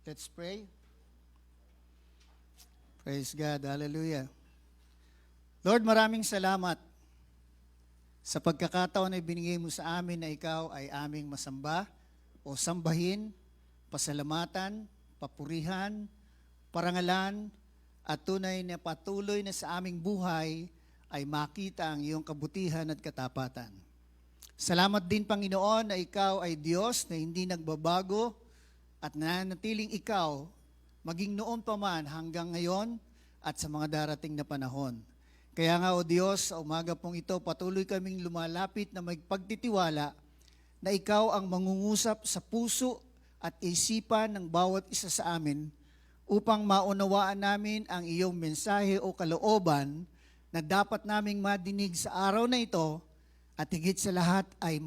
Let's pray. Praise God. Hallelujah. Lord, maraming salamat sa pagkakataon na binigay mo sa amin na ikaw ay aming masamba o sambahin, pasalamatan, papurihan, parangalan, at tunay na patuloy na sa aming buhay ay makita ang iyong kabutihan at katapatan. Salamat din, Panginoon, na ikaw ay Diyos na hindi nagbabago at nanatiling ikaw maging noon pa man hanggang ngayon at sa mga darating na panahon. Kaya nga, O Diyos, sa umaga pong ito, patuloy kaming lumalapit na magpagtitiwala na ikaw ang mangungusap sa puso at isipan ng bawat isa sa amin upang maunawaan namin ang iyong mensahe o kalooban na dapat naming madinig sa araw na ito at higit sa lahat ay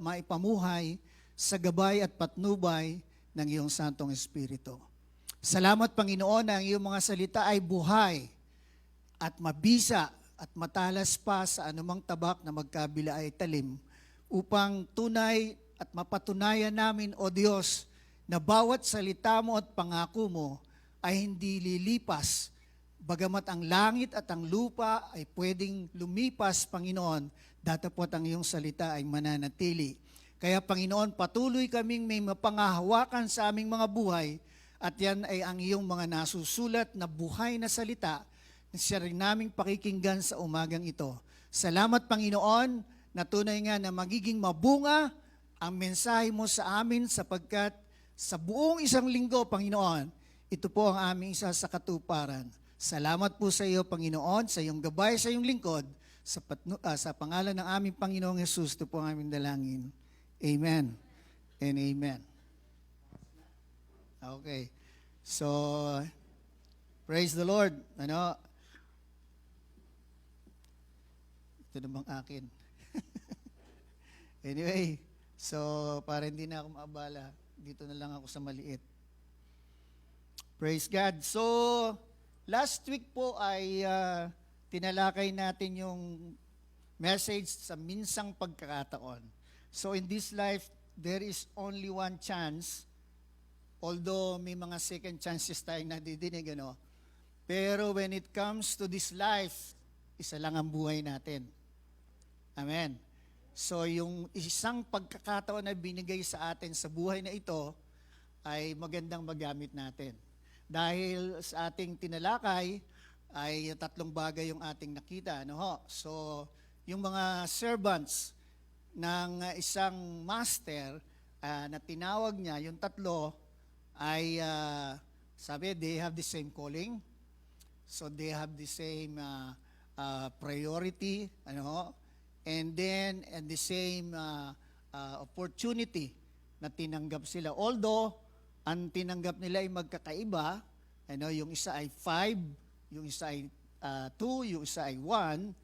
maipamuhay sa gabay at patnubay ng iyong Santong Espiritu. Salamat, Panginoon, na ang iyong mga salita ay buhay at mabisa at matalas pa sa anumang tabak na magkabila ay talim upang tunay at mapatunayan namin, O Diyos, na bawat salita mo at pangako mo ay hindi lilipas, bagamat ang langit at ang lupa ay pwedeng lumipas, Panginoon, datapot ang iyong salita ay mananatili. Kaya, Panginoon, patuloy kaming may mapangahawakan sa aming mga buhay at yan ay ang iyong mga nasusulat na buhay na salita na siya rin naming pakikinggan sa umagang ito. Salamat, Panginoon, na tunay nga na magiging mabunga ang mensahe mo sa amin sapagkat sa buong isang linggo, Panginoon, ito po ang aming isa sa katuparan. Salamat po sa iyo, Panginoon, sa iyong gabay, sa iyong lingkod, sa pangalan ng aming Panginoong Jesus, ito po ang aming dalangin. Amen and amen. Okay. So, praise the Lord. Ito namang akin. Anyway, so para hindi na ako maabala, dito na lang ako sa maliit. Praise God. So, last week po ay tinalakay natin yung message sa minsang pagkakataon. So in this life, there is only one chance, although may mga second chances tayong nadidinig, pero when it comes to this life, isa lang ang buhay natin. Amen. So yung isang pagkakataon na binigay sa atin sa buhay na ito ay magandang magamit natin. Dahil sa ating tinalakay ay tatlong bagay yung ating nakita. So yung mga servants ng isang master na tinawag niya, yung tatlo ay sabi they have the same calling. So they have the same priority, and then the same opportunity na tinanggap sila. Although, ang tinanggap nila ay magkakaiba, yung isa ay 5, yung isa ay 2, yung isa ay 1,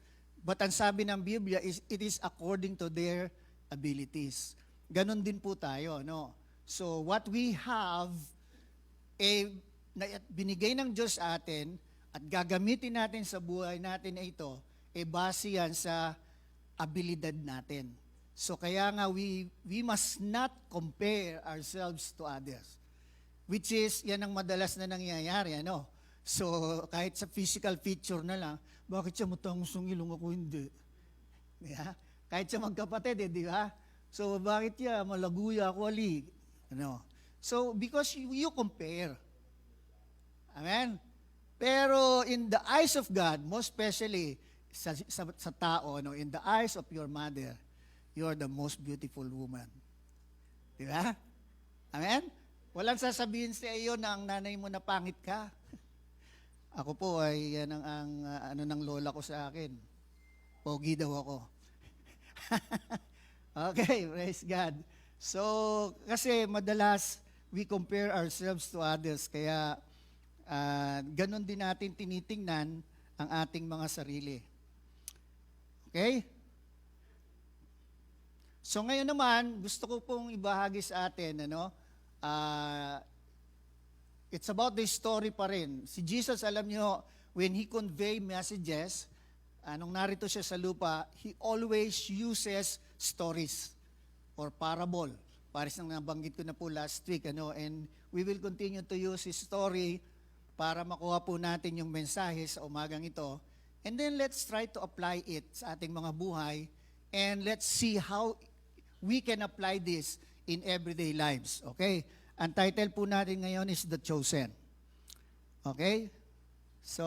but ang sabi ng Biblia is, it is according to their abilities. Ganon din po tayo, So, what we have, binigay ng Diyos atin, at gagamitin natin sa buhay natin na ito, base yan sa abilidad natin. So kaya nga we must not compare ourselves to others. Which is, yan ang madalas na nangyayari, So kahit sa physical feature na lang, bakit siya matangos ang ilong ako hindi? Yeah? Kahit siya magkapatid, di ba? So bakit siya malaguya ako ali? So because you compare. Amen? Pero in the eyes of God, most especially sa tao, in the eyes of your mother, you are the most beautiful woman. Di ba? Amen? Walang sasabihin sa iyo na ang nanay mo na pangit ka. Ako po ay yan ang ng lola ko sa akin. Pogi daw ako. Okay, praise God. So, kasi madalas we compare ourselves to others, kaya ganon din natin tinitingnan ang ating mga sarili. Okay? So ngayon naman, gusto ko pong ibahagi sa atin, it's about the story pa rin. Si Jesus, alam nyo, when He convey messages, nung narito siya sa lupa, He always uses stories or parable. Pares nang nabanggit ko na po last week, and we will continue to use his story para makuha po natin yung mensahe sa umagang ito. And then let's try to apply it sa ating mga buhay, and let's see how we can apply this in everyday lives. Okay? Ang title po natin ngayon is The Chosen. Okay? So,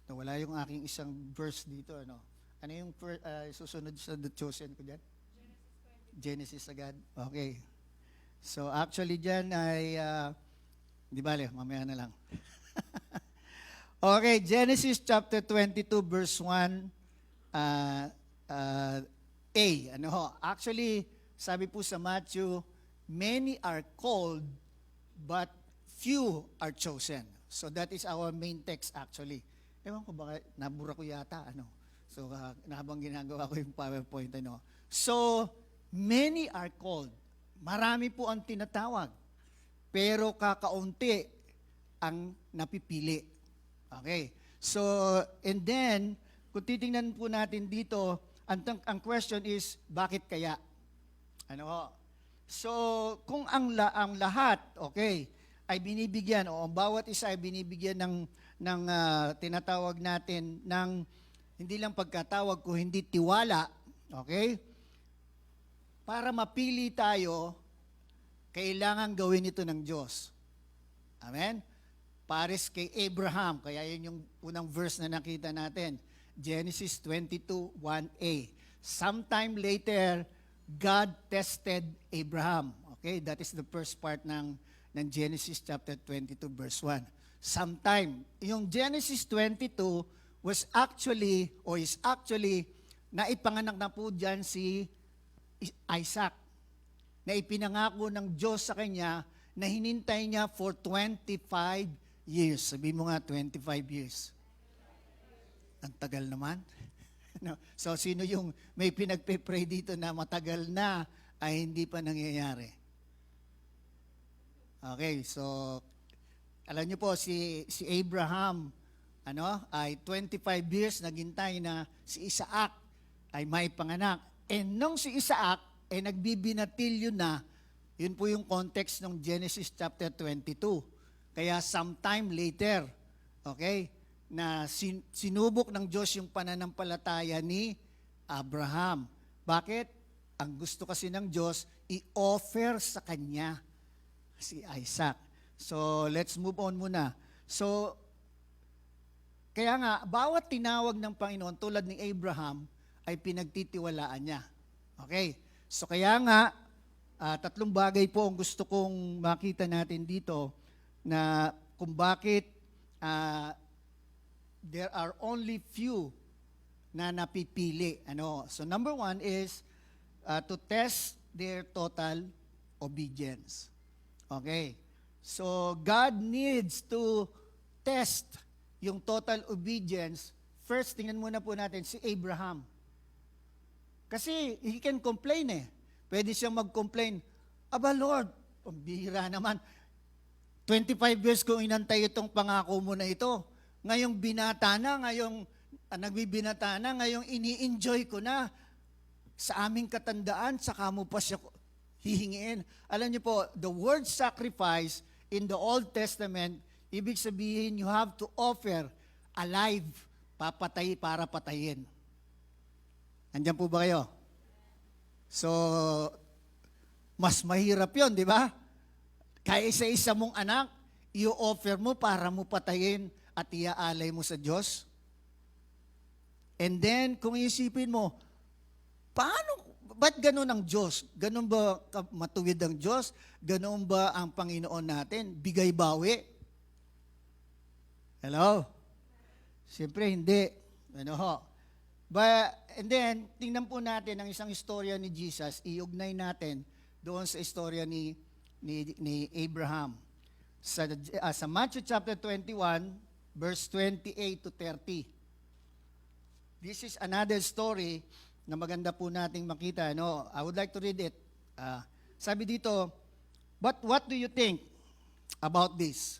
nawala yung aking isang verse dito. Ano yung susunod sa The Chosen ko dyan? Genesis agad. Okay. So, actually dyan ay, di bale, mamaya na lang. Okay, Genesis chapter 22 verse 1 A. Actually, sabi po sa Matthew, many are called, but few are chosen. So that is our main text actually. Ewan ko baka nabura ko yata. So habang ginagawa ko yung PowerPoint. So, many are called. Marami po ang tinatawag. Pero kakaunti ang napipili. Okay. So, and then, kung titingnan po natin dito, ang question is, bakit kaya? So, kung ang lahat, okay, ay binibigyan, o ang bawat isa ay binibigyan ng tinatawag natin ng hindi lang pagkatawag ko, hindi tiwala, okay? Para mapili tayo, kailangan gawin ito ng Diyos. Amen? Pares kay Abraham, kaya yun yung unang verse na nakita natin. Genesis 22:1a. Sometime later, God tested Abraham. Okay, that is the first part ng Genesis chapter 22 verse 1. Sometime, yung Genesis 22 is actually naipanganak na po dyan si Isaac, na ipinangako ng Diyos sa kanya na hinintay niya for 25 years. Sabi mo nga, 25 years. Ang tagal naman. So, sino yung may pinagpe-pray dito na matagal na ay hindi pa nangyayari? Okay, so, alam niyo po, si Abraham, ay 25 years naghintay na si Isaac ay may panganak. And nung si Isaac ay nagbibinatilyo na, yun po yung context ng Genesis chapter 22. Kaya sometime later, okay, na sinubok ng Diyos yung pananampalataya ni Abraham. Bakit? Ang gusto kasi ng Diyos, i-offer sa kanya si Isaac. So, let's move on muna. So, kaya nga, bawat tinawag ng Panginoon tulad ni Abraham ay pinagtitiwalaan niya. Okay? So, kaya nga, tatlong bagay po ang gusto kong makita natin dito na kung bakit there are only few na napipili. So, number one is to test their total obedience. Okay? So, God needs to test yung total obedience. First, tingnan muna po natin si Abraham. Kasi he can complain Pwede siyang mag-complain, Aba Lord, pambihira naman, 25 years kong inantay itong pangako mo na ito. Ngayong binata na, nagbibinata na, ngayong ini-enjoy ko na. Sa aming katandaan, saka mo pa siya hihingiin. Alam niyo po, the word sacrifice in the Old Testament, ibig sabihin, you have to offer alive, papatay para patayin. Andiyan po ba kayo? So, mas mahirap yun, di ba? Kaya isa-isa mong anak, i-offer mo para mo patayin at iaalay mo sa Diyos. And then, kung isipin mo, ba't ganun ang Diyos? Ganun ba matuwid ang Diyos? Ganun ba ang Panginoon natin? Bigay bawi? Hello? Siyempre, hindi. And then, tingnan po natin ang isang istorya ni Jesus, iugnay natin doon sa istorya ni Abraham. Sa Matthew chapter 21, verse 28 to 30. This is another story na maganda po nating makita. I would like to read it. Sabi dito, but what do you think about this?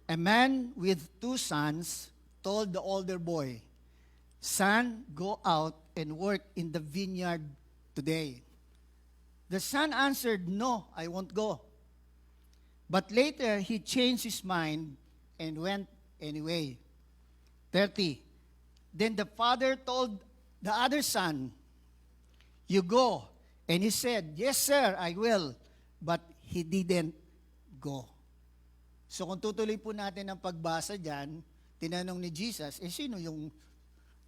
A man with 2 sons told the older boy, Son, go out and work in the vineyard today. The son answered, "No, I won't go." But later, he changed his mind and went anyway. 30. Then the father told the other son, "You go." And he said, "Yes, sir, I will." But he didn't go. So kung tutuloy po natin ang pagbasa dyan, tinanong ni Jesus, sino yung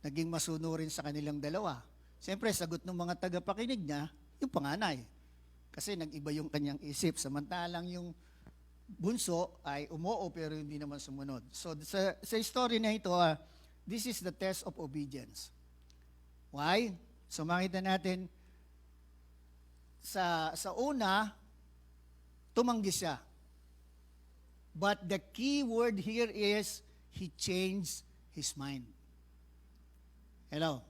naging masunurin sa kanilang dalawa? Siyempre, sagot ng mga tagapakinig niya, yung panganay. Kasi nag-iba yung kanyang isip. Samantalang yung bunso ay umoo pero hindi naman sumunod. So sa story na ito, this is the test of obedience. Why? So makita natin, sa una, tumanggi siya. But the key word here is, he changed his mind. Hello?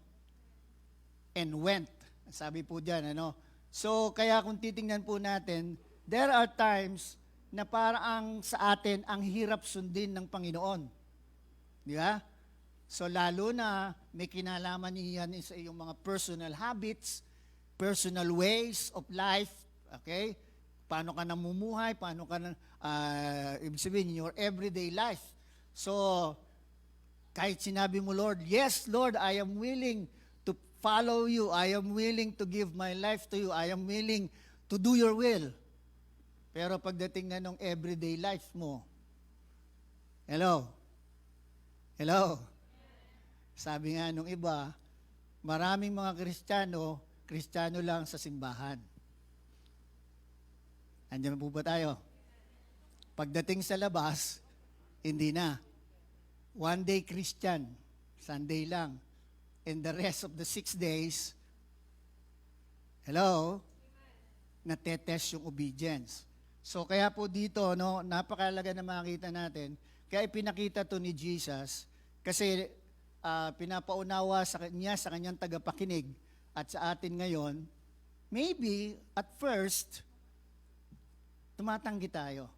And went. Sabi po dyan, ano? So, kaya kung titingnan po natin, there are times na parang sa atin, ang hirap sundin ng Panginoon. Di ba? So, lalo na may kinalaman niyan sa iyong mga personal habits, personal ways of life, okay? Paano ka namumuhay, paano ka, ibig sabihin, your everyday life. So, kahit sinabi mo, Lord, yes, Lord, I am willing to follow you. I am willing to give my life to you. I am willing to do your will. Pero pagdating na nung everyday life mo, hello? Sabi nga nung iba, maraming mga Kristiyano lang sa simbahan. Andiyan po ba tayo? Pagdating sa labas, hindi na. One day Christian, Sunday lang. And the rest of the 6 days, natetest yung obedience. So kaya po dito, no, napakalaga na makita natin, kaya pinakita to ni Jesus, kasi pinapaunawa sa kanyang tagapakinig, at sa atin ngayon, maybe at first, tumatanggi tayo.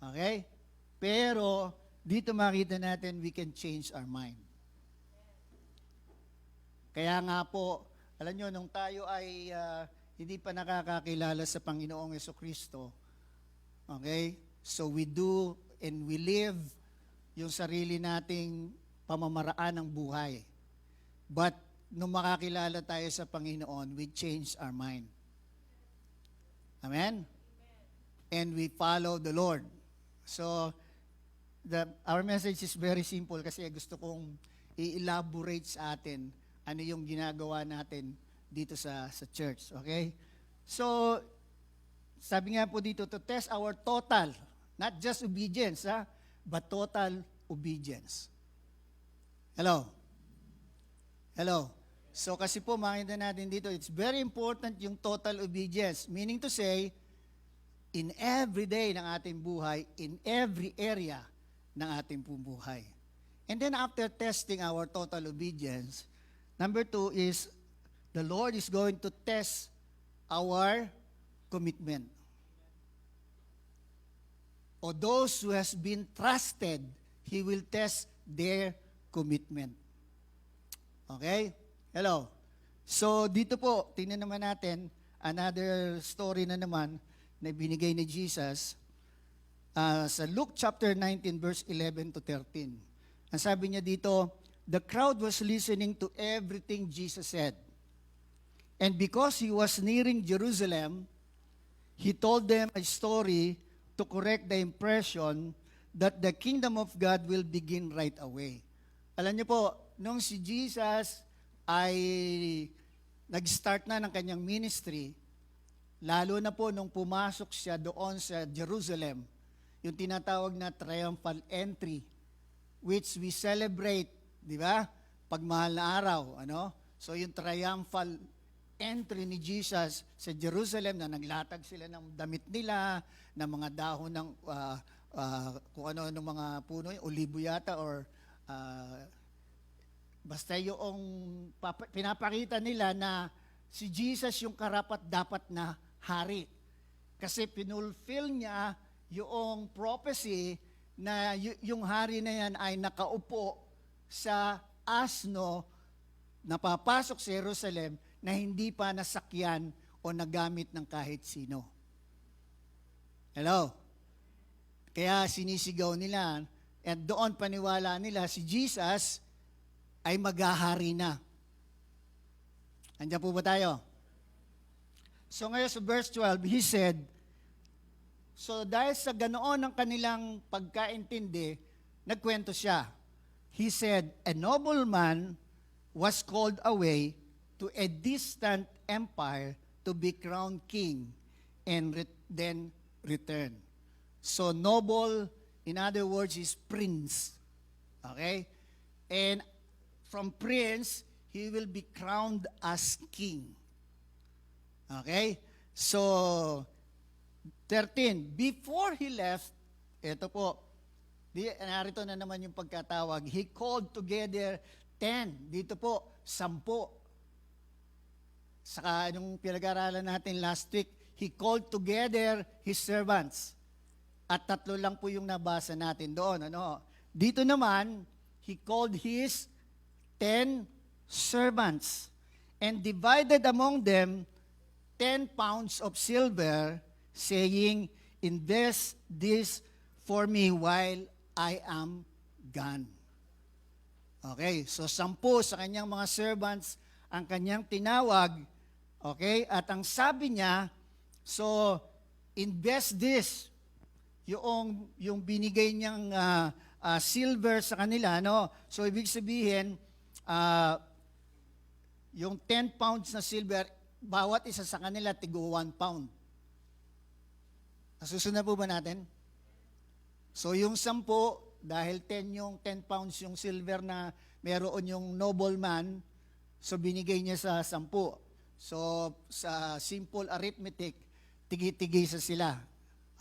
Okay? Pero, dito makita natin, we can change our mind. Kaya nga po, alam nyo, nung tayo ay hindi pa nakakakilala sa Panginoong Jesucristo, okay? So we do and we live yung sarili nating pamamaraan ng buhay. But, nung makakilala tayo sa Panginoon, we change our mind. Amen? And we follow the Lord. So, our message is very simple kasi gusto kong i-elaborate sa atin ano yung ginagawa natin dito sa church. Okay? So, sabi nga po dito, to test our total, not just obedience, but total obedience. Hello? So, kasi po makita natin dito, it's very important yung total obedience. Meaning to say, in every day ng ating buhay, in every area ng ating buhay. And then after testing our total obedience, number 2 is, the Lord is going to test our commitment. O those who has been trusted, He will test their commitment. Okay? Hello? So, dito po, tingnan naman natin, another story na naman, na binigay ni Jesus sa Luke chapter 19 verse 11 to 13. Ang sabi niya dito, the crowd was listening to everything Jesus said. And because he was nearing Jerusalem, he told them a story to correct the impression that the kingdom of God will begin right away. Alam niyo po, nung si Jesus ay nag-start na ng kanyang ministry, lalo na po nung pumasok siya doon sa Jerusalem, yung tinatawag na triumphal entry, which we celebrate, di ba? Pagmahal na araw, ano? So yung triumphal entry ni Jesus sa Jerusalem, na naglatag sila ng damit nila, ng mga dahon ng, kung ano, ng mga puno, olibo yata, or basta yung pinapakita nila na si Jesus yung karapat-dapat na hari. Kasi pinulfill niya yung prophecy na yung hari na yan ay nakaupo sa asno na papasok sa Jerusalem na hindi pa nasakyan o nagamit ng kahit sino. Hello? Kaya sinisigaw nila, at doon paniwala nila si Jesus ay maghahari na. Andiyan po ba tayo? So ngayon sa verse 12, he said, so dahil sa ganoon ng kanilang pagkaintindi, nagkwento siya. He said, a nobleman was called away to a distant empire to be crowned king and then return. So noble, in other words, is prince. Okay? And from prince, he will be crowned as king. Okay? So, 13, before he left, ito po, narito na naman yung pagkatawag, he called together 10, dito po, 10. Saka yung pinag-aralan natin last week, he called together his servants. At 3 lang po yung nabasa natin doon. Ano? Dito naman, he called his 10 servants and divided among them 10 pounds of silver, saying, invest this for me while I am gone. Okay, so 10 sa kanyang mga servants ang kanyang tinawag. Okay, at ang sabi niya, so invest this, yung binigay niyang silver sa kanila, no? So ibig sabihin, yung 10 pounds na silver, bawat isa sa kanila tigo 1 pound. Nasusunod po ba natin? So yung 10, dahil 10 pounds yung silver na meron yung nobleman, so binigay niya sa 10. So sa simple arithmetic, tigi-tigisa sila.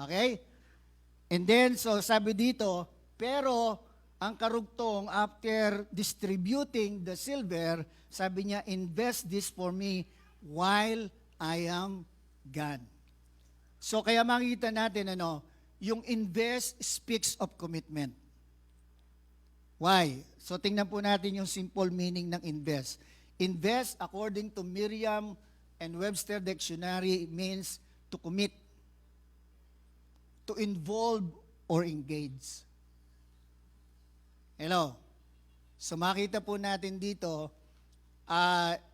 Okay? And then, so sabi dito, pero ang karugtong after distributing the silver, sabi niya, invest this for me while I am gone. So kaya makita natin, yung invest speaks of commitment. Why? So tingnan po natin yung simple meaning ng invest. Invest, according to Merriam and Webster Dictionary, means to commit, to involve or engage. Hello? So makita po natin dito,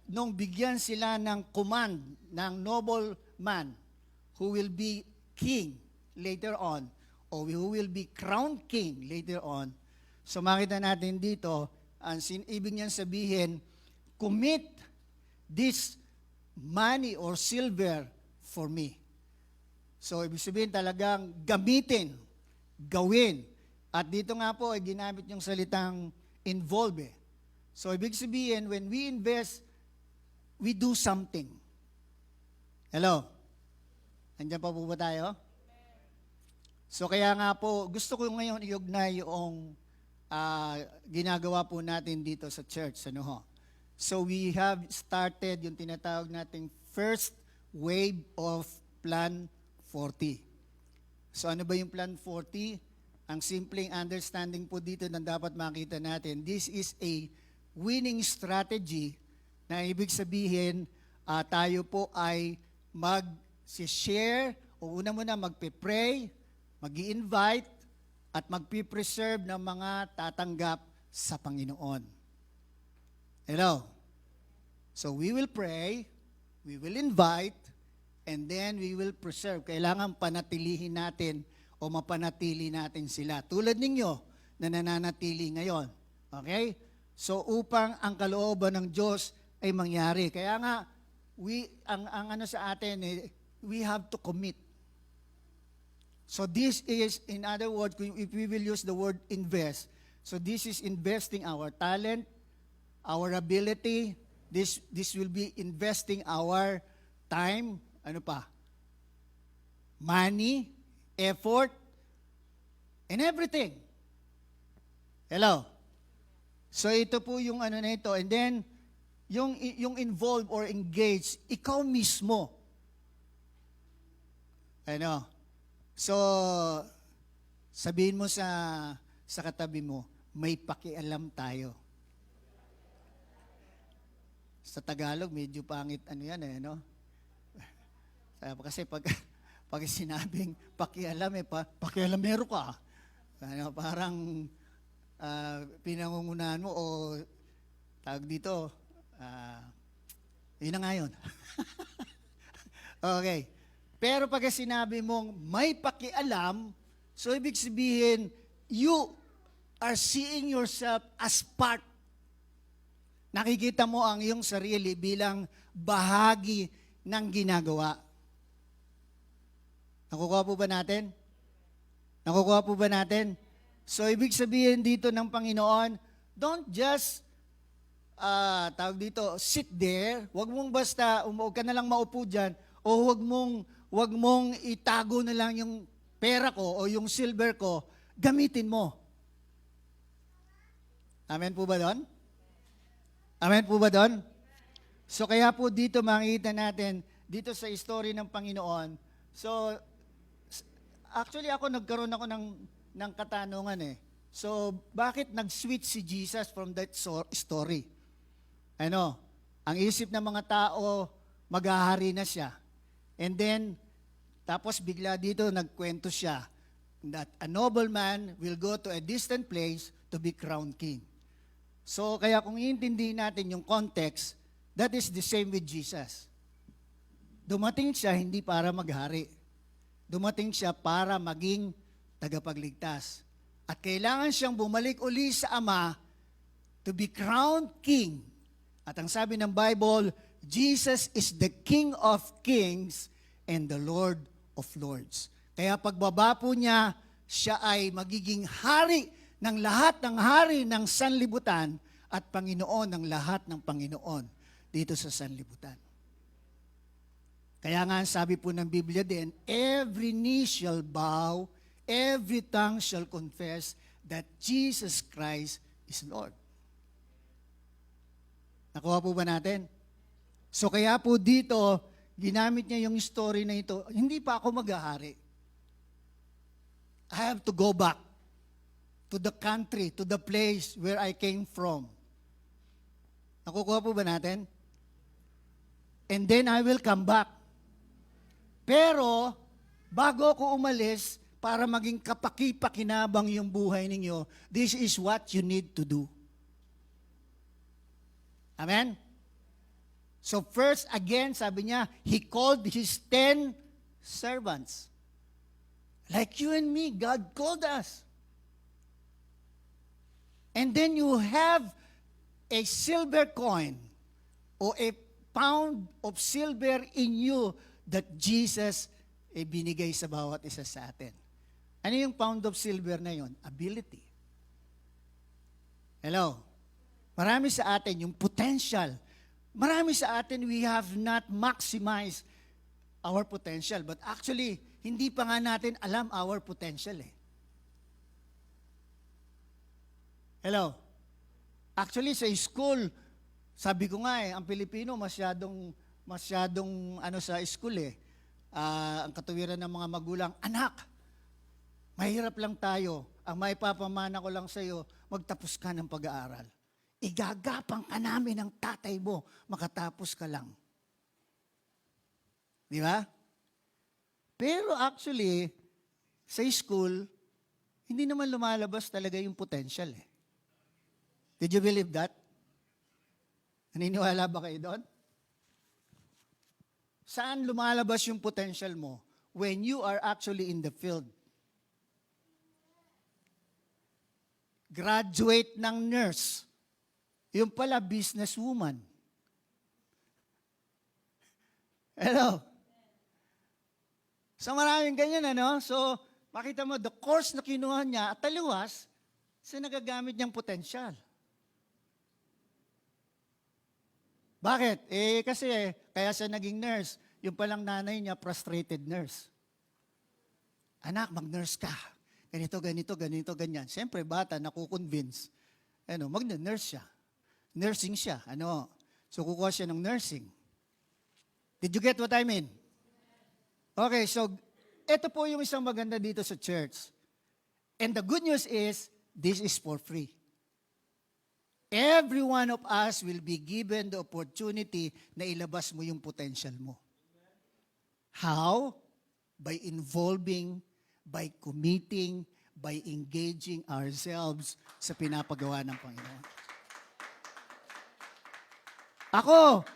nung bigyan sila ng command ng nobleman who will be king later on, or who will be crowned king later on, so makita natin dito, ang ibig niyan sabihin, commit this money or silver for me. So ibig sabihin talagang gamitin, gawin. At dito nga po ay ginamit yung salitang involve. So ibig sabihin, when we invest, we do something. Hello? Nandiyan pa po ba tayo? So kaya nga po, gusto ko ngayon iugnay yung ginagawa po natin dito sa church. So we have started yung tinatawag nating first wave of Plan 40. So ano ba yung Plan 40? Ang simpleng understanding po dito na dapat makita natin, this is a winning strategy na ibig sabihin tayo po ay mag-share o una muna magpe-pray, mag-i-invite, at magpipreserve ng mga tatanggap sa Panginoon. Hello? So we will pray, we will invite, and then we will preserve. Kailangan panatilihin natin o mapanatili natin sila. Tulad ninyo na nananatili ngayon. Okay? So upang ang kalooban ng Diyos ay mangyari. Kaya nga, ang sa atin, we have to commit. So this is, in other words, if we will use the word invest, so this is investing our talent, our ability, this will be investing our time, money, effort, and everything. Hello? So ito po yung na ito. And then, yung involve or engage, ikaw mismo. So, sabihin mo sa katabi mo, may pakialam tayo. Sa Tagalog, medyo pangit ano yan eh, no? Kasi pag sinabing pakialam pakialamero ka. Ano, parang pinangungunahan mo o tawag dito, yun na nga yun. Okay. Pero pag sinabi mong may pakialam, so ibig sabihin, you are seeing yourself as part. Nakikita mo ang iyong sarili bilang bahagi ng ginagawa. Nakukuha po ba natin? Nakukuha po ba natin? So, ibig sabihin dito ng Panginoon, don't just, tawag dito, sit there. Huwag mong basta, huwag ka na lang maupo dyan, o huwag mong itago na lang yung pera ko o yung silver ko, gamitin mo. Amen po ba doon? Amen po ba doon? So, kaya po dito makikita natin, dito sa story ng Panginoon, so, actually nagkaroon ako ng katanungan eh. So, bakit nag-switch si Jesus from that story? Ano, ang isip ng mga tao, maghahari na siya. And then, tapos bigla dito nagkwento siya that a nobleman will go to a distant place to be crowned king. So, kaya kung iintindihin natin yung context, that is the same with Jesus. Dumating siya hindi para maghari. Dumating siya para maging tagapagligtas. At kailangan siyang bumalik uli sa Ama to be crowned king. At ang sabi ng Bible, Jesus is the King of kings and the Lord of lords. Kaya pagbaba po niya, siya ay magiging hari ng lahat ng hari ng sanlibutan at Panginoon ng lahat ng Panginoon dito sa sanlibutan. Kaya nga sabi po ng Biblia din, every knee shall bow, every tongue shall confess that Jesus Christ is Lord. Nakuha po ba natin? So kaya po dito, ginamit niya yung story na ito, hindi pa ako maghahari. I have to go back to the country, to the place where I came from. Nakukuha po ba natin? And then I will come back. Pero, bago ako umalis, para maging kapaki-pakinabang yung buhay ninyo, this is what you need to do. Amen? So first, again, sabi niya, He called His 10 servants. Like you and me, God called us. And then you have a silver coin or a pound of silver in you that Jesus binigay sa bawat isa sa atin. Ano yung pound of silver na yun? Ability. Hello? Marami sa atin yung potential. Marami sa atin, we have not maximized our potential. But actually, hindi pa nga natin alam our potential eh. Hello? Actually, sa school, sabi ko nga eh, ang Pilipino masyadong sa school eh. Ang katuwiran ng mga magulang, anak, mahirap lang tayo. Ang maipapamana ko lang sa iyo, magtapos ka ng pag-aaral. Igagapang ka namin ng tatay mo, makatapos ka lang. Di ba? Pero actually, sa school, hindi naman lumalabas talaga yung potential eh. Did you believe that? Naniniwala ba kayo doon? Saan lumalabas yung potential mo? When you are actually in the field. Graduate ng nurse. Yung pala, businesswoman. Hello? So maraming ganyan, ano? So, makita mo, the course na kinuha niya at taliwas sa nagagamit niyang potensyal. Bakit? Kasi kaya siya naging nurse. Yung palang nanay niya, frustrated nurse. Anak, mag-nurse ka. Ganito, ganyan. Siyempre, bata, nakukonvince. Mag-nurse siya. Nursing siya. So, kukuha siya ng nursing. Did you get what I mean? Okay, so, ito po yung isang maganda dito sa church. And the good news is, this is for free. Every one of us will be given the opportunity na ilabas mo yung potential mo. How? By involving, by committing, by engaging ourselves sa pinapagawa ng Panginoon. Ako,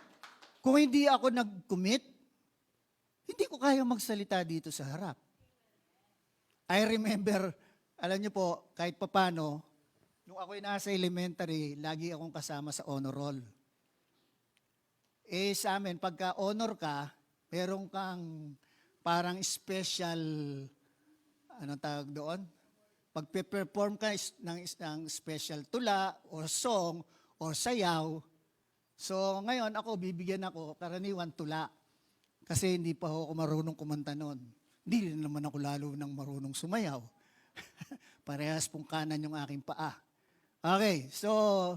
kung hindi ako nag-commit, hindi ko kaya magsalita dito sa harap. I remember, alam niyo po, kahit papano, nung ako'y nasa elementary, lagi akong kasama sa honor roll. Sa amin, pagka honor ka, meron kang parang special, anong tawag doon? Pag-perform ka ng special tula, or song, or sayaw. So ngayon ako, bibigyan ako, karaniwan tula. Kasi hindi pa ako marunong kumanta noon. Hindi rin naman ako lalo nang marunong sumayaw. Parehas pong kanan yung aking paa. Okay, so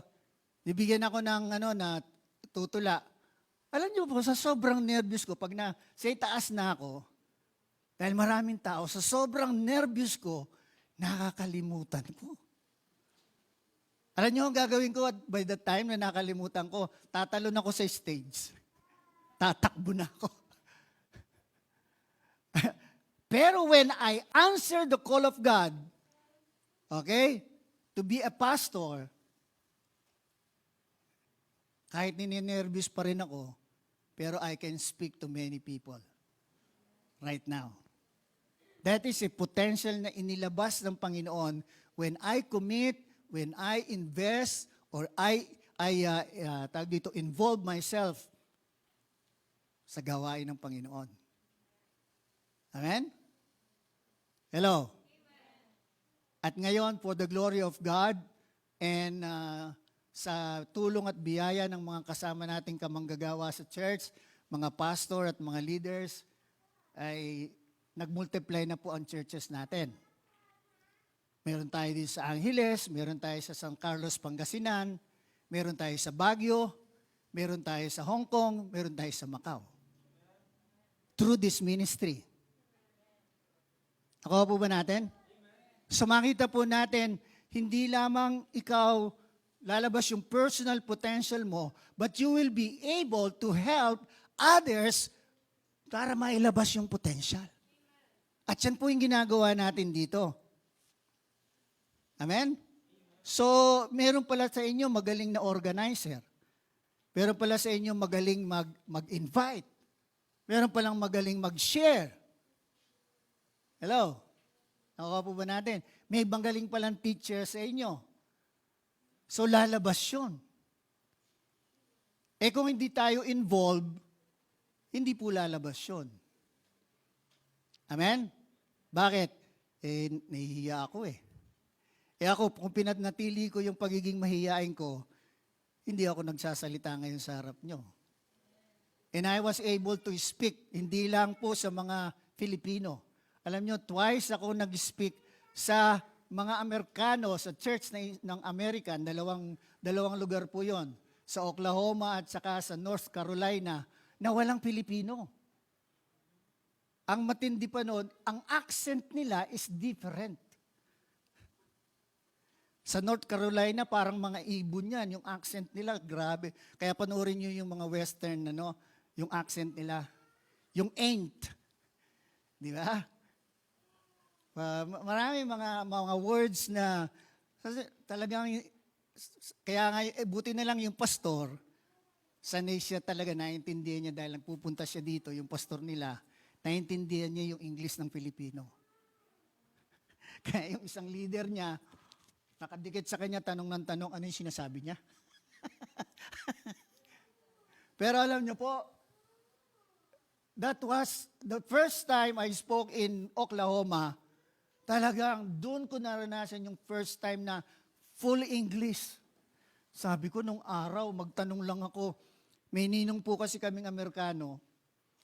bibigyan ako ng na tutula. Alam niyo po, sa sobrang nervous ko, pag sa itaas na ako, dahil maraming tao, sa sobrang nervous ko, nakakalimutan ko. Alam niyo ang gagawin ko by the time na nakalimutan ko, tatalon ako sa stage. Tatakbo na ako. Pero when I answer the call of God, okay, to be a pastor, kahit nininervous pa rin ako, pero I can speak to many people right now. That is a potential na inilabas ng Panginoon when I commit, when I invest, or I involve myself sa gawain ng Panginoon. Amen? Hello? At ngayon, for the glory of God, and sa tulong at biyaya ng mga kasama nating kamanggagawa sa church, mga pastor at mga leaders, ay nag-multiply na po ang churches natin. Meron tayo din sa Angeles, meron tayo sa San Carlos, Pangasinan, meron tayo sa Baguio, meron tayo sa Hong Kong, meron tayo sa Macau. Through this ministry. Ako po ba natin? So makita po natin, hindi lamang ikaw lalabas yung personal potential mo, but you will be able to help others para mailabas yung potential. At yan po yung ginagawa natin dito. Amen? So, meron pala sa inyo magaling na organizer. Meron pala sa inyo magaling mag-invite. Meron palang magaling mag-share. Hello? Nakuha po ba natin? May magaling palang teacher sa inyo. So, lalabas yun. Kung hindi tayo involved, hindi po lalabas yun. Amen? Bakit? Nahihiya ako ako, kung pinatnatili ko yung pagiging mahihiyain ko, hindi ako nagsasalita ngayon sa harap nyo. And I was able to speak, hindi lang po sa mga Filipino. Alam nyo, twice ako nag-speak sa mga Amerikano, sa church ng American, dalawang lugar po yon, sa Oklahoma at saka sa North Carolina, na walang Pilipino. Ang matindi pa noon, ang accent nila is different. Sa North Carolina, parang mga ibon yan. Yung accent nila, grabe. Kaya panoorin nyo yung mga western, yung accent nila. Yung ain't. Di ba? Marami mga words na talagang, kaya nga, buti na lang yung pastor, sanay siya talaga, naiintindihan niya dahil nagpupunta siya dito, yung pastor nila, naiintindihan niya yung English ng Pilipino. Kaya yung isang leader niya, nakadikit sa kanya, tanong ng tanong, ano yung sinasabi niya? Pero alam niyo po, that was the first time I spoke in Oklahoma, talagang doon ko naranasan yung first time na full English. Sabi ko nung araw, magtanong lang ako, may ninong po kasi kaming Amerikano,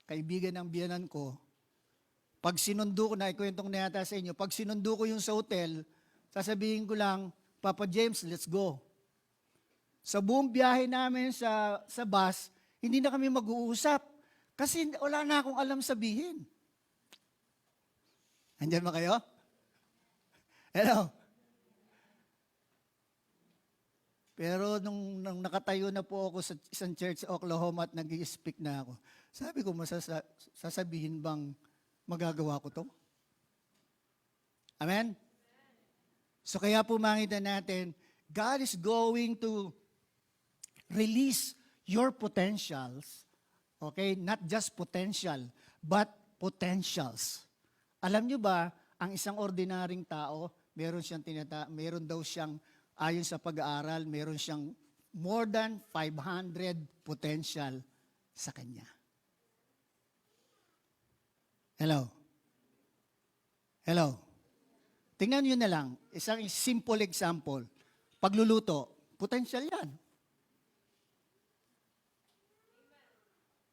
kaibigan ng biyanan ko, pag sinundo ko, naikwentong na yata sa inyo, pag sinundo ko yung sa hotel, sasabihin ko lang, Papa James, let's go. Sa buong biyahe namin sa bus, hindi na kami mag-uusap. Kasi wala na akong alam sabihin. Andiyan ba kayo? Hello? Pero nung nakatayo na po ako sa isang church sa Oklahoma at nag-i-speak na ako, sabi ko, sasabihin bang magagawa ko to? Amen? So kaya po makita natin, God is going to release your potentials, okay? Not just potential, but potentials. Alam nyo ba, ang isang ordinaryong tao, meron daw siyang, ayon sa pag-aaral, meron siyang more than 500 potential sa kanya. Hello? Hello? Tingnan nyo na lang, isang simple example. Pagluluto, potential yan.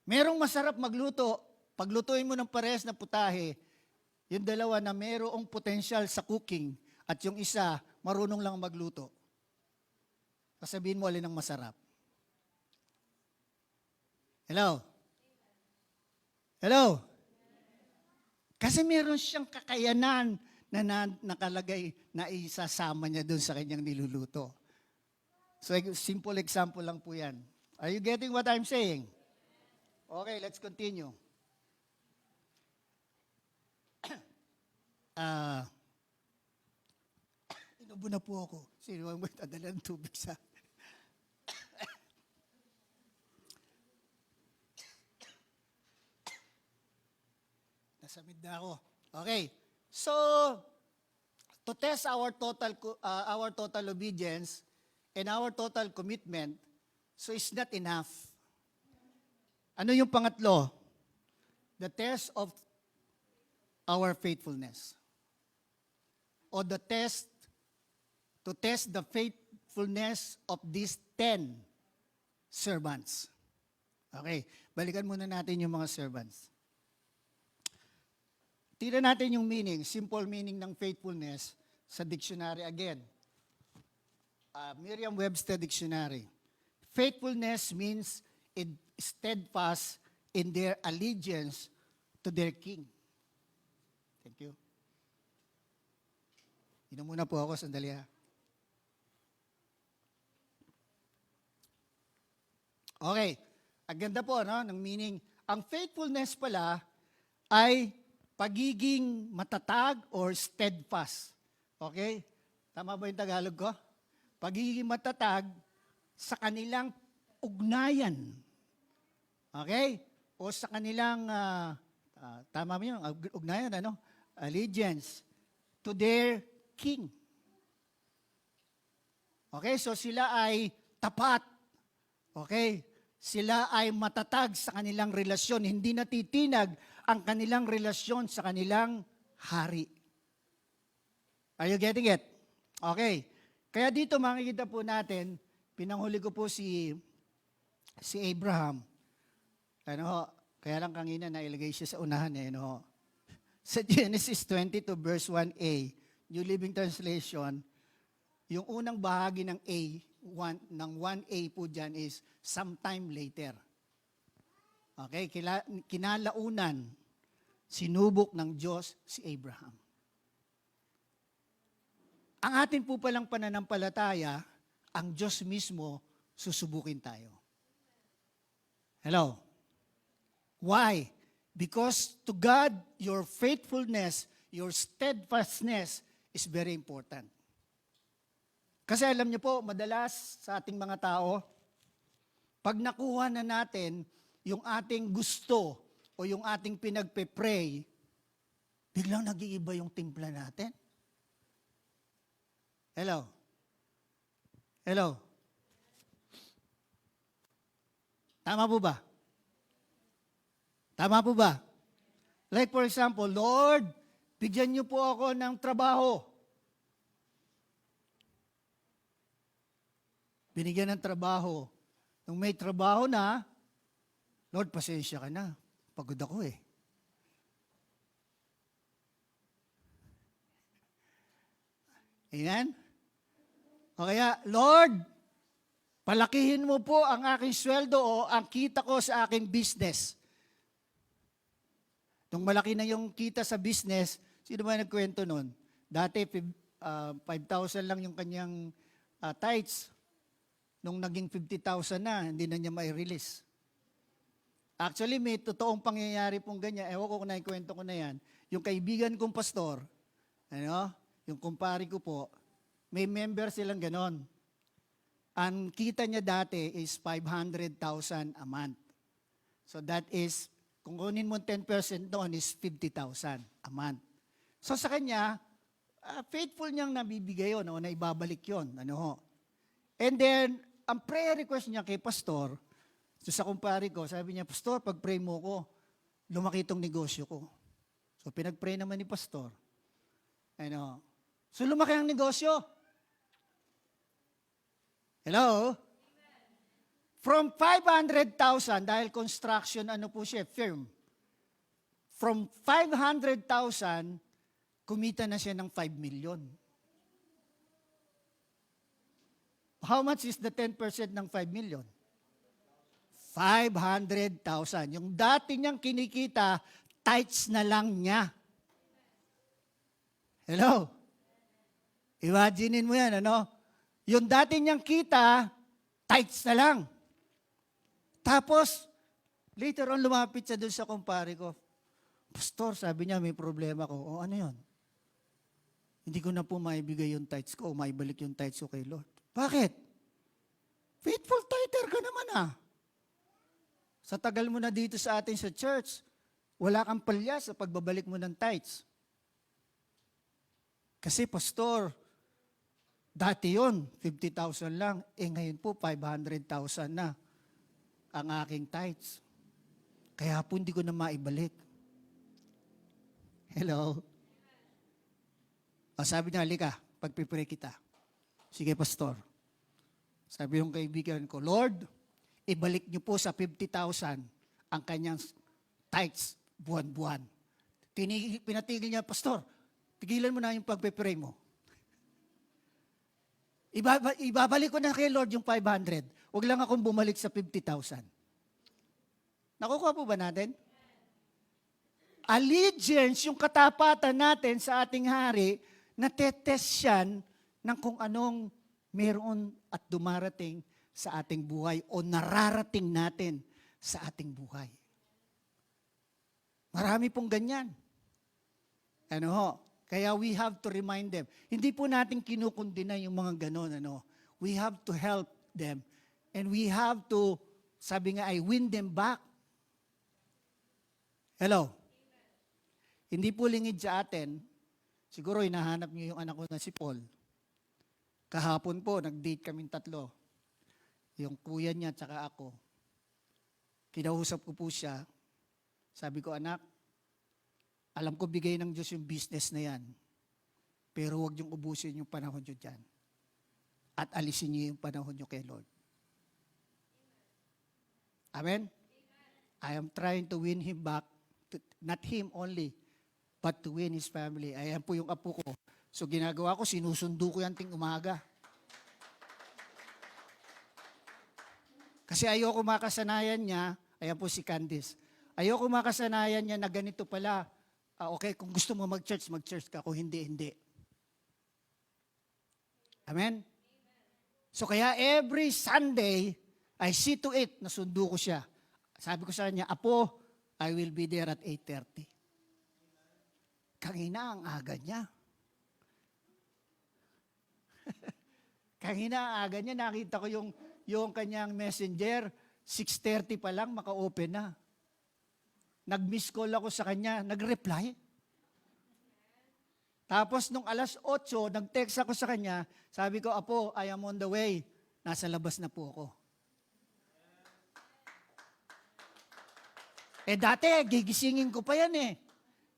Merong masarap magluto, paglutuin mo ng parehas na putahe, yung dalawa na merong potential sa cooking at yung isa, marunong lang magluto. Sasabihin mo alin ang masarap. Hello? Hello? Kasi meron siyang kakayanan na nakalagay na isasama niya doon sa kanyang niluluto. So, simple example lang po yan. Are you getting what I'm saying? Okay, let's continue. Inubo na po ako. Sino ang magdadala ng tubig sa... Nasamid na ako. Okay. So, to test our total obedience and our total commitment, so it's not enough. Ano yung pangatlo? The test of our faithfulness. O the test, to test the faithfulness of these 10 servants. Okay, balikan muna natin yung mga servants. Tingnan natin yung meaning, simple meaning ng faithfulness sa dictionary again. Merriam-Webster Dictionary. Faithfulness means steadfast in their allegiance to their king. Thank you. Inom muna po ako, sandali ha. Okay, ang ganda po ng meaning. Ang faithfulness pala ay pagiging matatag or steadfast. Okay? Tama ba yung Tagalog ko? Pagiging matatag sa kanilang ugnayan. Okay? O sa kanilang, tama ba yun? Ugnayan, allegiance to their king. Okay? So sila ay tapat. Okay? Sila ay matatag sa kanilang relasyon. Hindi natitinag ang kanilang relasyon sa kanilang hari. Are you getting it? Okay. Kaya dito makikita po natin, pinanghuli ko po si Abraham. Kaya lang kanina nailagay siya sa unahan Sa Genesis 22 verse 1a, New Living Translation, yung unang bahagi ng ng 1a po dyan is sometime later. Okay, kinalaunan, sinubok ng Diyos si Abraham. Ang atin po palang pananampalataya, ang Diyos mismo susubukin tayo. Hello? Why? Because to God, your faithfulness, your steadfastness is very important. Kasi alam niyo po, madalas sa ating mga tao, pag nakuha na natin yung ating gusto o yung ating pinagpe-pray, biglang nag-iiba yung timpla natin. Hello? Hello? Tama po ba? Tama po ba? Like for example, Lord, bigyan niyo po ako ng trabaho. Binigyan ng trabaho. Nung may trabaho na, Lord, pasensya ka na. Pagod ako eh. Amen? O kaya, Lord, palakihin mo po ang aking sweldo o ang kita ko sa aking business. Nung malaki na yung kita sa business, sino ba nagkwento nun? Dati, 5,000 lang yung kanyang tithes. Nung naging 50,000 na, hindi na niya mai-release. Actually, may totoong pangyayari pong ganyan. Ewan ko kung naikwento ko na yan. Yung kaibigan kong pastor, yung kumpare ko po, may member silang ganon. Ang kita niya dati is 500,000 a month. So that is, kung kunin mo 10% doon is 50,000 a month. So sa kanya, faithful niyang nabibigay yun, o naibabalik yun. And then, ang prayer request niya kay pastor, so sa kumpare ko, sabi niya, Pastor, pag-pray mo ko, lumaki itong negosyo ko. So pinag-pray naman ni pastor. So lumaki ang negosyo. Hello? From 500,000, dahil construction, po siya, firm. From 500,000, kumita na siya ng 5 million. How much is the 10% ng 5 million? 500,000. Yung dati niyang kinikita, tithes na lang niya. Hello? Imaginein mo yan, Yung dati niyang kita, tithes na lang. Tapos, later on, lumapit siya doon sa kumpare ko. Pastor, sabi niya, may problema ko. Ano yun? Hindi ko na po maibigay yung tithes ko o maibalik yung tithes ko kay Lord. Bakit? Faithful tither ka naman Sa tagal mo na dito sa atin sa church, wala kang palya sa pagbabalik mo ng tithes. Kasi pastor, dati yon 50,000 lang. Ngayon po, 500,000 na ang aking tithes. Kaya po hindi ko na maibalik. Hello? Sabi niya, halika, pagpipray kita. Sige, pastor. Sabi yung kaibigan ko, Lord, ibalik niyo po sa 50,000 ang kanyang tithes buwan-buwan. Pinatigil niya, pastor, tigilan mo na yung pagpipray mo. Ibabalik ko na kay Lord yung 500. Huwag lang akong bumalik sa 50,000. Nakukuha po ba natin? Allegiance, yung katapatan natin sa ating hari, natetest yan ng kung anong meron at dumarating sa ating buhay o nararating natin sa ating buhay. Marami pong ganyan. Kaya we have to remind them. Hindi po natin kinukundina yung mga ganon. We have to help them. And we have to, sabi nga ay, win them back. Hello? Hindi po lingid sa atin. Siguro hinahanap niyo yung anak ko na si Paul. Kahapon po, nag-date kaming tatlo. Yung kuya niya at saka ako. Kinausap ko po siya. Sabi ko, anak, alam ko bigay ng Diyos yung business na yan. Pero huwag niyong ubusin yung panahon niyo dyan. At alisin niyo yung panahon niyo kay Lord. Amen? I am trying to win him back. Not him only, but to win his family. Ayan po yung apo ko. So ginagawa ko, sinusundo ko yan ting umaga. Kasi ayoko makasanayan niya, ayan po si Candice, ayoko makasanayan niya na ganito pala, okay, kung gusto mo mag-church ka. Kung hindi, hindi. Amen? So kaya every Sunday, I see to it na sundo ko siya. Sabi ko sa kanya, Apo, I will be there at 8:30. Kanina ang aga niya. Kanina ang aga niya, nakita ko yung kanyang messenger, 6:30 pa lang, maka-open na. Nag-miss call ako sa kanya, nag-reply. Tapos nung 8:00, nag-text ako sa kanya, sabi ko, Apo, I am on the way. Nasa labas na po ako. Dati, gigisingin ko pa yan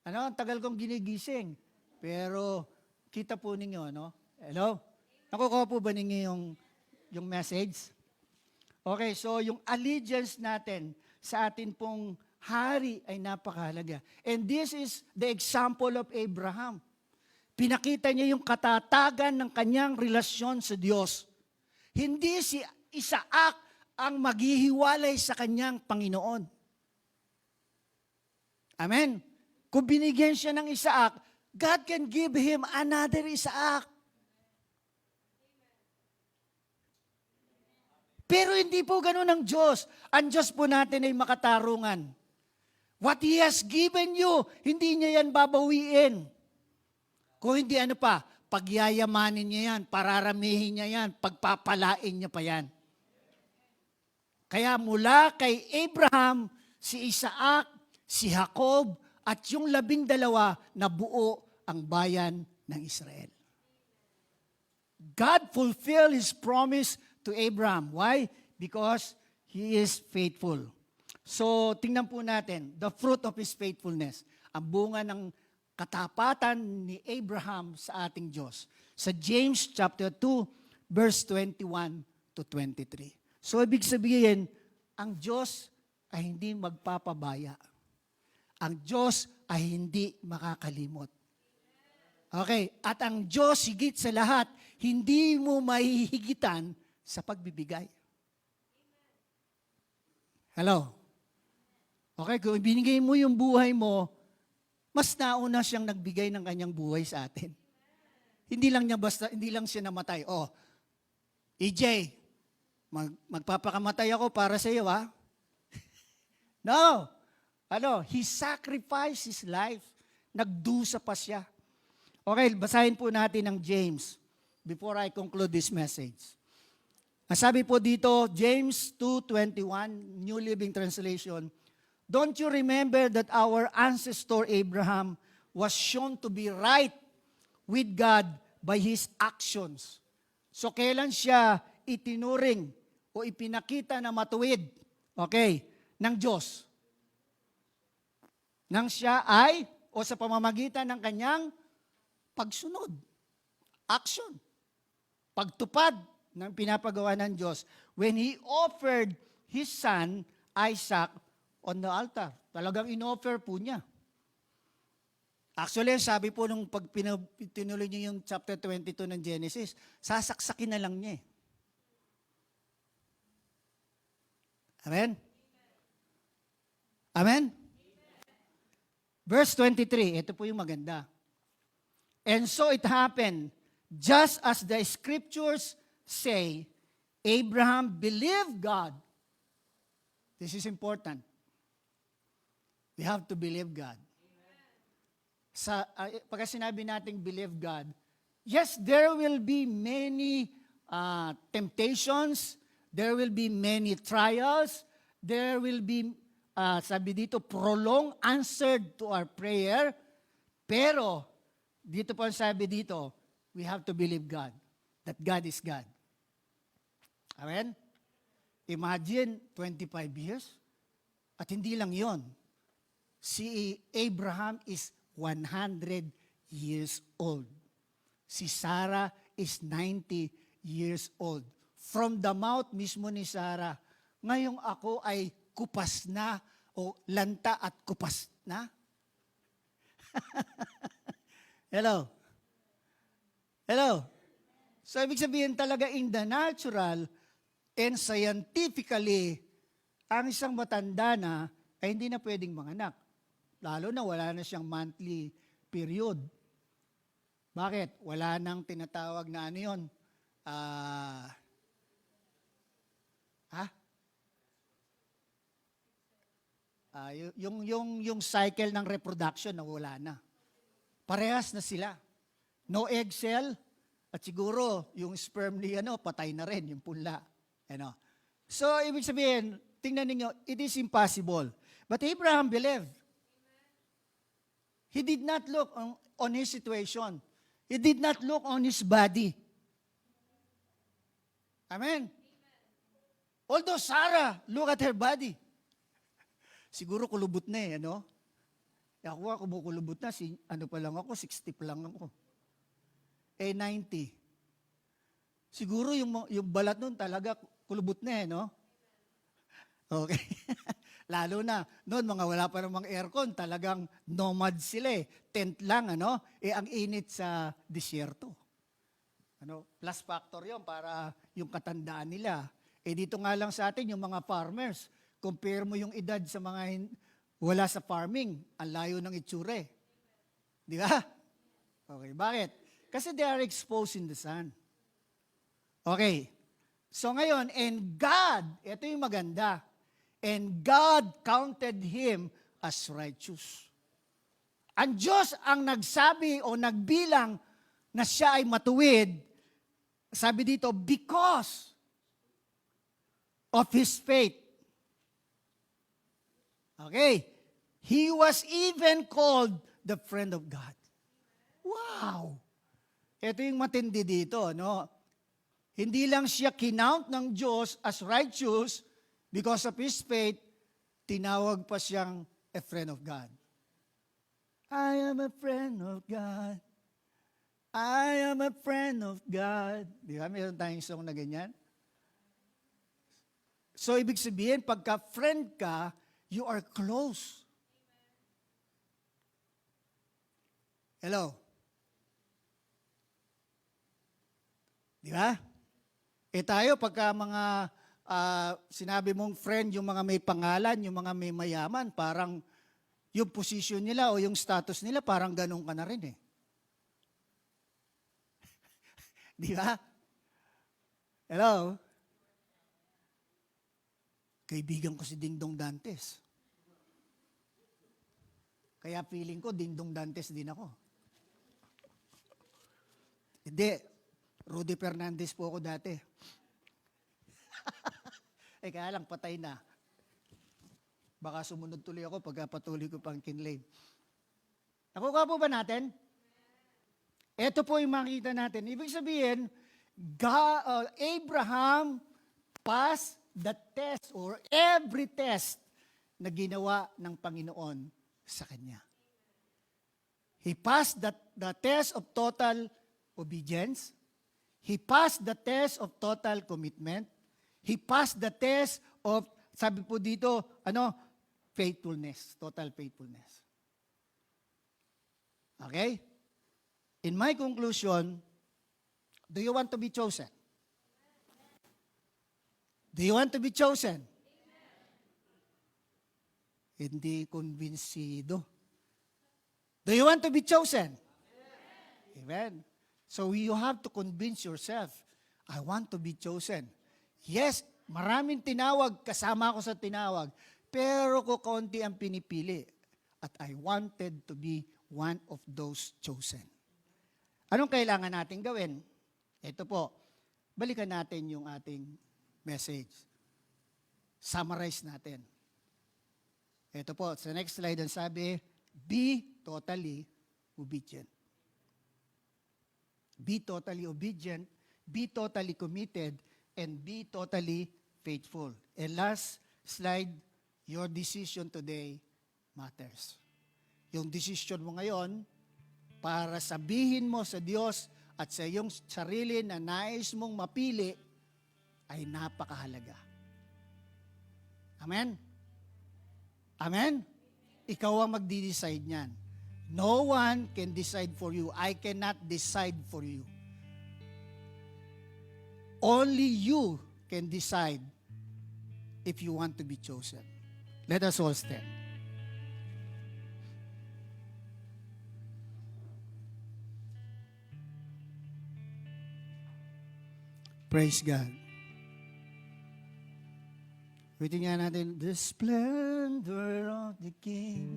ang tagal kong ginigising. Pero, kita po ninyo, Hello? Nakukuha po ba ninyo yung message? Okay, so yung allegiance natin sa atin pong hari ay napakahalaga. And this is the example of Abraham. Pinakita niya yung katatagan ng kanyang relasyon sa Diyos. Hindi si Isaac ang maghihiwalay sa kanyang Panginoon. Amen? Kung binigyan siya ng Isaac, God can give him another Isaac. Pero hindi po ganun ang Diyos. Ang Diyos po natin ay makatarungan. What He has given you, hindi niya yan babawiin. Kung hindi ano pa, pagyayamanin niya yan, pararamihin niya yan, pagpapalain niya pa yan. Kaya mula kay Abraham, si Isaac, si Jacob, at yung 12 na buo ang bayan ng Israel. God fulfilled His promise to Abraham. Why? Because He is faithful. So, tingnan po natin, the fruit of His faithfulness, ang bunga ng katapatan ni Abraham sa ating Diyos. Sa James chapter 2, verse 21 to 23. So, ibig sabihin, ang Diyos ay hindi magpapabaya. Ang Diyos ay hindi makakalimot. Okay, at ang Diyos higit sa lahat, hindi mo mahihigitan sa pagbibigay. Hello? Okay, kung binigay mo yung buhay mo, mas nauna siyang nagbigay ng kanyang buhay sa atin. Hindi lang siya namatay. Oh, EJ, magpapakamatay ako para sa iyo, ha? No. He sacrificed His life. Nagdusa pa siya. Okay, basahin po natin ang James before I conclude this message. Ang sabi po dito, James 2:21, New Living Translation, don't you remember that our ancestor Abraham was shown to be right with God by his actions? So kailan siya itinuring o ipinakita na matuwid, okay, ng Diyos? Nang siya ay, o sa pamamagitan ng kanyang pagsunod, action, pagtupad ng pinapagawa ng Diyos when He offered His son, Isaac, on the altar. Talagang in-offer po niya. Actually, sabi po nung pag tinuloy niyo yung chapter 22 ng Genesis, sasaksakin na lang niya. Amen? Amen? Verse 23, ito po yung maganda. And so it happened, just as the scriptures say, Abraham believed God. This is important. We have to believe God. Pagka sinabi nating believe God, yes, there will be many temptations, there will be many trials, there will be, sabi dito, prolonged answer to our prayer, pero, dito po sabi dito, we have to believe God, that God is God. Amen? Imagine, 25 years, at hindi lang yon. Si Abraham is 100 years old. Si Sarah is 90 years old. From the mouth mismo ni Sarah, ngayong ako ay kupas na o lanta at kupas na. Hello? Hello? So, ibig sabihin talaga in the natural and scientifically, ang isang matanda na ay hindi na pwedeng manganak. Lalo na wala na siyang monthly period. Bakit? Wala nang tinatawag na ano yun. Yung cycle ng reproduction na wala na. Parehas na sila. No egg cell, at siguro yung sperm ni patay na rin, yung punla. So, ibig sabihin, tingnan ninyo, it is impossible. But Abraham believed. He did not look on his situation. He did not look on his body. Amen? Although Sarah, look at her body. Siguro kulubot na Ako kumukulubot na, pa lang ako, 60 pa lang ako. 90. Siguro yung balat nun talaga kulubot na Okay. Lalo na, noon mga wala pa namang aircon, talagang nomad sila tent lang, ang init sa disyerto. Plus factor yon para yung katandaan nila. Dito nga lang sa atin, yung mga farmers, compare mo yung edad sa mga wala sa farming, ang layo ng itsure. Di ba? Okay, bakit? Kasi they are exposed in the sun. Okay. So ngayon, and God, ito yung maganda, and God counted him as righteous. Ang Diyos ang nagsabi o nagbilang na siya ay matuwid, sabi dito, because of his faith. Okay. He was even called the friend of God. Wow! Ito yung matindi dito, no? Hindi lang siya kinount ng Diyos as righteous because of his faith, tinawag pa siyang a friend of God. I am a friend of God. I am a friend of God. Di ba? Meron tayong song na ganyan. So, ibig sabihin, pagka friend ka, you are close. Hello? Di ba? Tayo, pagka mga sinabi mong friend, yung mga may pangalan, yung mga may mayaman, parang yung position nila o yung status nila, parang ganun ka na rin eh. Di ba? Hello? Kaibigan ko si Dingdong Dantes. Kaya feeling ko, Dingdong Dantes din ako. Hindi. Rudy Fernandez po ako dati. Kaya lang, patay na. Baka sumunod tuloy ako pagka patuloy ko pang kinlay. Nakuha po ba natin? Ito po yung makita natin. Ibig sabihin, Abraham passed the test or every test na ginawa ng Panginoon sa kanya. He passed the test of total obedience. He passed the test of total commitment. He passed the test of, sabi po dito, faithfulness, total faithfulness. Okay? In my conclusion, do you want to be chosen? Do you want to be chosen? Hindi konbinsido. Do you want to be chosen? Amen. So you have to convince yourself, I want to be chosen. Yes, maraming tinawag, kasama ako sa tinawag, pero ko kaunti ang pinipili. At I wanted to be one of those chosen. Anong kailangan natin gawin? Ito po, balikan natin yung ating message. Summarize natin. Ito po, sa next slide ang sabi, be totally obedient. Be totally obedient, be totally committed, and be totally faithful. And last slide, your decision today matters. Yung decision mo ngayon, para sabihin mo sa Diyos at sa iyong sarili na nais mong mapili, ay napakahalaga. Amen? Amen? Ikaw ang magdi-decide niyan. No one can decide for you. I cannot decide for you. Only you can decide if you want to be chosen. Let us all stand. Praise God. Waiting nga natin, the splendor of the King.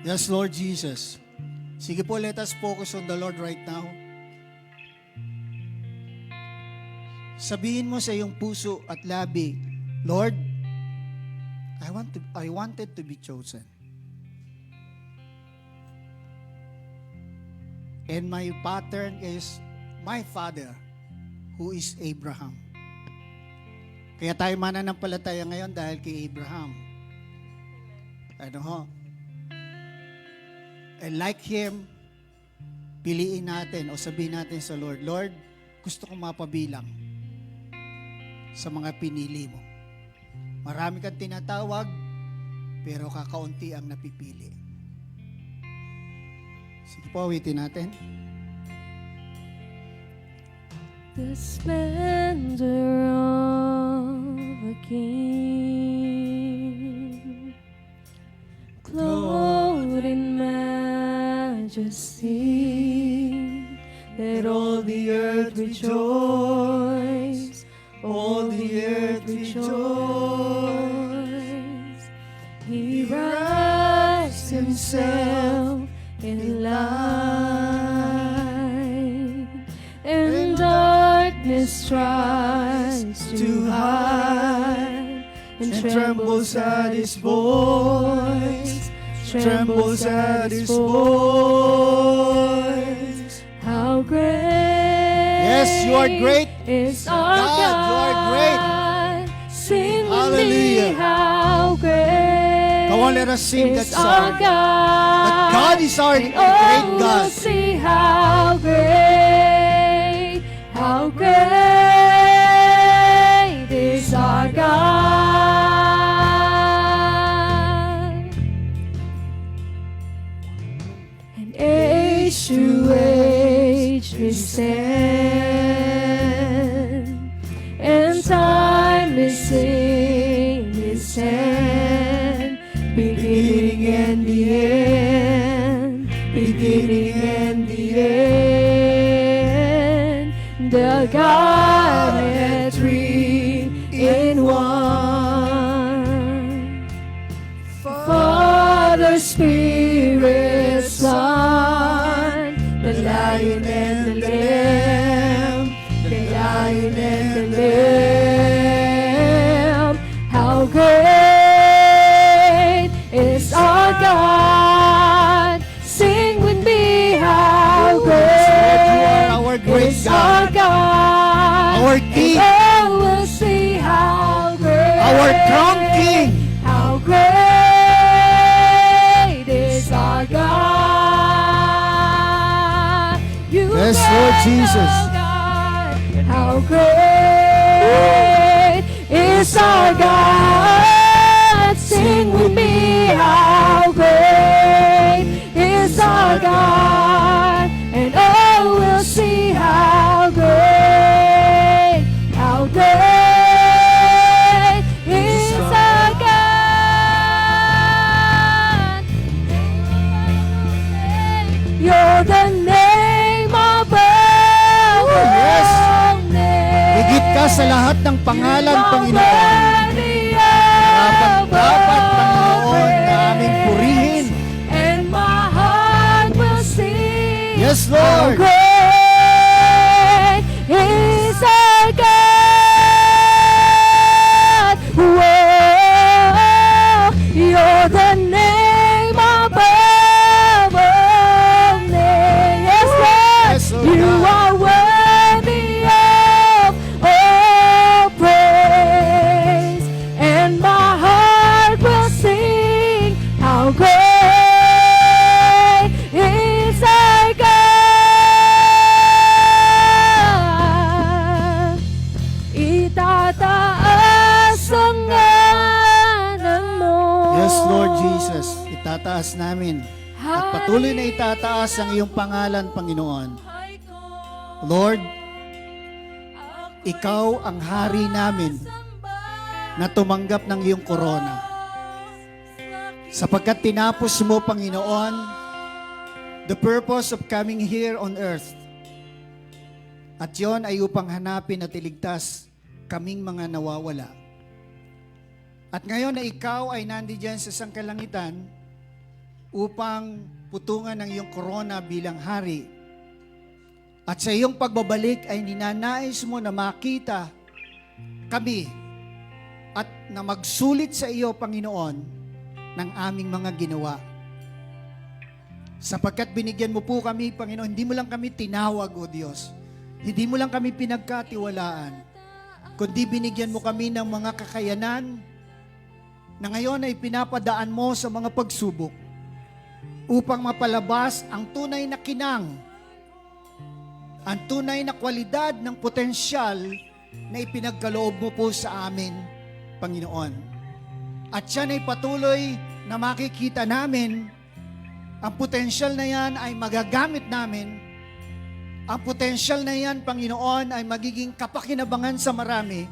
Yes, Lord Jesus. Sige po, let us focus on the Lord right now. Sabihin mo sa iyong puso at labi, Lord, I wanted to be chosen. And my pattern is my father, who is Abraham. Kaya tayo mananampalataya ngayon dahil kay Abraham. Ano ho? And like him, piliin natin o sabihin natin sa Lord, Lord, gusto kong mapabilang sa mga pinili mo. Marami kang tinatawag, pero kakaunti ang napipili. Sige po, awitin natin. the splendor of a king, clothed in majesty. Let all the earth rejoice, all the earth rejoice. He wraps himself in light, and darkness tries to hide, and trembles at his voice, trembles at his voice. How great! Yes, you are great. Is our God, you are great. Sing with Hallelujah. me, how great! Come on, let us sing that is our song. God. That God is our And great we'll God. see how great is our God. And age to age we stand, and time is in his hand, beginning and the end, beginning and the end. The Godhead three in one, Father, Spirit, Son, the Lion and the Lamb, the Lion and the Lamb. How great is our God! Sing with me, how great Our great is God. our God! Our King. And oh, we'll see how great, Our crown King. how great is our God. You Yes, Lord reign, Jesus. oh God. How great is our God. Sing with me, how great is our God. And oh, we'll see how great is our God. You're the name above yes. all names. Higit ka sa lahat ng pangalan, You are Panginoon. worthy of Dapat, Panginoon, all na aming purihin. And my heart will sing. Yes, How Lord. great is our God. Whoa, you're the name above all names. Yes, Lord. Yes, Lord You God. are worthy of all praise. And my heart will sing. How great is our God. Itataas ang ngalan mo. Yes, Lord Jesus. Itataas namin. At patuloy na itataas ang iyong pangalan, Panginoon. Lord, ikaw ang hari namin na tumanggap ng iyong korona. Sapagkat tinapos mo, Panginoon, the purpose of coming here on earth. At yon ay upang hanapin at iligtas kaming mga nawawala. At ngayon na ikaw ay nandiyan sa sangkalangitan upang putungan ang iyong korona bilang hari. At sa iyong pagbabalik ay ninanais mo na makita kami at na magsulit sa iyo, Panginoon, ng aming mga ginawa. Sapagkat binigyan mo po kami, Panginoon, hindi mo lang kami tinawag, O Diyos. Hindi mo lang kami pinagkatiwalaan, kundi binigyan mo kami ng mga kakayanan na ngayon ay pinapadaan mo sa mga pagsubok upang mapalabas ang tunay na kinang, ang tunay na kwalidad ng potensyal na ipinagkaloob mo po sa amin, Panginoon. At yan ay patuloy na makikita namin, ang potensyal na yan ay magagamit namin Ang potensyal na yan, Panginoon, ay magiging kapakinabangan sa marami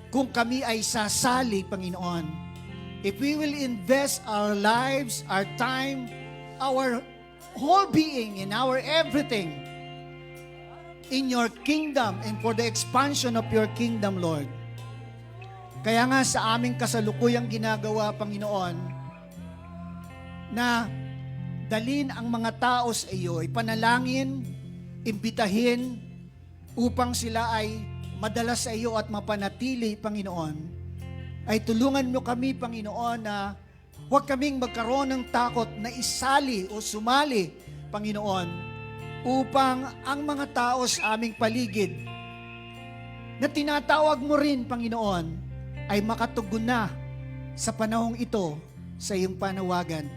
kung kami ay sasali, Panginoon. If we will invest our lives, our time, our whole being, in our everything, in your kingdom and for the expansion of your kingdom, Lord. Kaya nga sa aming kasalukuyang ginagawa, Panginoon, na dalin ang mga tao sa iyo, ipanalangin, imbitahin, upang sila ay madala sa iyo at mapanatili, Panginoon, ay tulungan mo kami, Panginoon, na huwag kaming magkaroon ng takot na isali o sumali, Panginoon, upang ang mga tao sa aming paligid na tinatawag mo rin, Panginoon, ay makatugon na sa panahong ito sa iyong panawagan.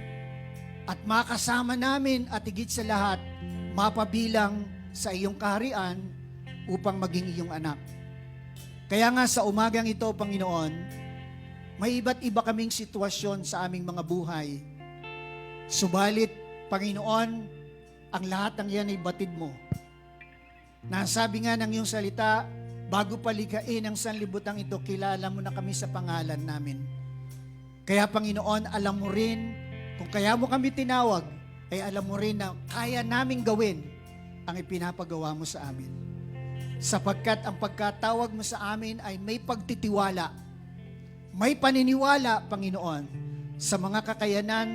At makasama namin at higit sa lahat, mapabilang sa iyong kaharian upang maging iyong anak. Kaya nga sa umagang ito, Panginoon, may iba't iba kaming sitwasyon sa aming mga buhay. Subalit, Panginoon, ang lahat ng yan ay batid mo. Nasabi nga ng iyong salita, bago palikhain ang sanlibutan ito, kilala mo na kami sa pangalan namin. Kaya Panginoon, alam mo rin, kung kaya mo kami tinawag, ay alam mo rin na kaya naming gawin ang ipinapagawa mo sa amin. Sapagkat ang pagkatawag mo sa amin ay may pagtitiwala, may paniniwala, Panginoon, sa mga kakayanan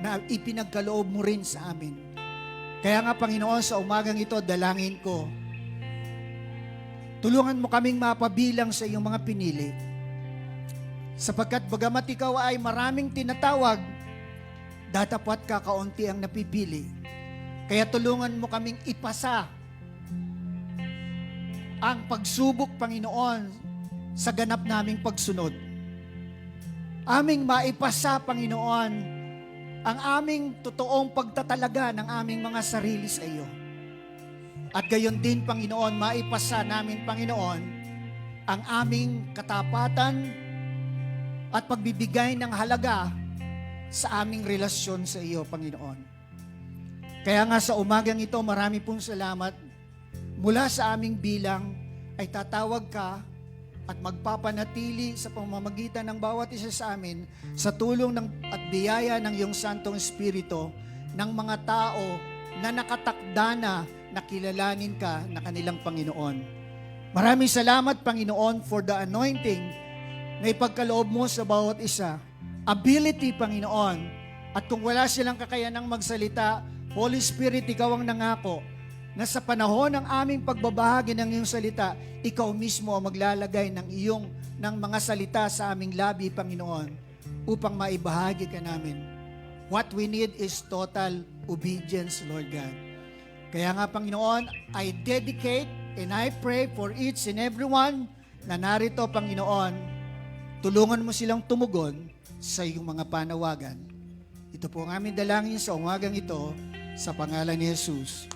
na ipinagkaloob mo rin sa amin. Kaya nga, Panginoon, sa umagang ito, dalangin ko, tulungan mo kaming mapabilang sa iyong mga pinili. Sapagkat bagamat ikaw ay maraming tinatawag, datapat kakaunti ang napipili. Kaya tulungan mo kaming ipasa ang pagsubok, Panginoon, sa ganap naming pagsunod. Aming maipasa, Panginoon, ang aming totoong pagtatalaga ng aming mga sarili sa iyo. At gayon din, Panginoon, maipasa namin, Panginoon, ang aming katapatan at pagbibigay ng halaga sa aming relasyon sa iyo, Panginoon. Kaya nga sa umagang ito, marami pong salamat. Mula sa aming bilang ay tatawag ka at magpapanatili sa pamamagitan ng bawat isa sa amin sa tulong at biyaya ng iyong Santong Espiritu ng mga tao na nakatakda na kilalanin ka na kanilang Panginoon. Maraming salamat, Panginoon, for the anointing na ipagkaloob mo sa bawat isa. Ability, Panginoon. At kung wala silang kakayanang magsalita, Holy Spirit, ikaw ang nangako na sa panahon ng aming pagbabahagi ng iyong salita, ikaw mismo ang maglalagay ng mga salita sa aming labi, Panginoon, upang maibahagi ka namin. What we need is total obedience, Lord God. Kaya nga, Panginoon, I dedicate and I pray for each and everyone na narito, Panginoon. Tulungan mo silang tumugon sa iyong mga panawagan. Ito po ang aming dalangin sa umagang ito, sa pangalan ni Jesus.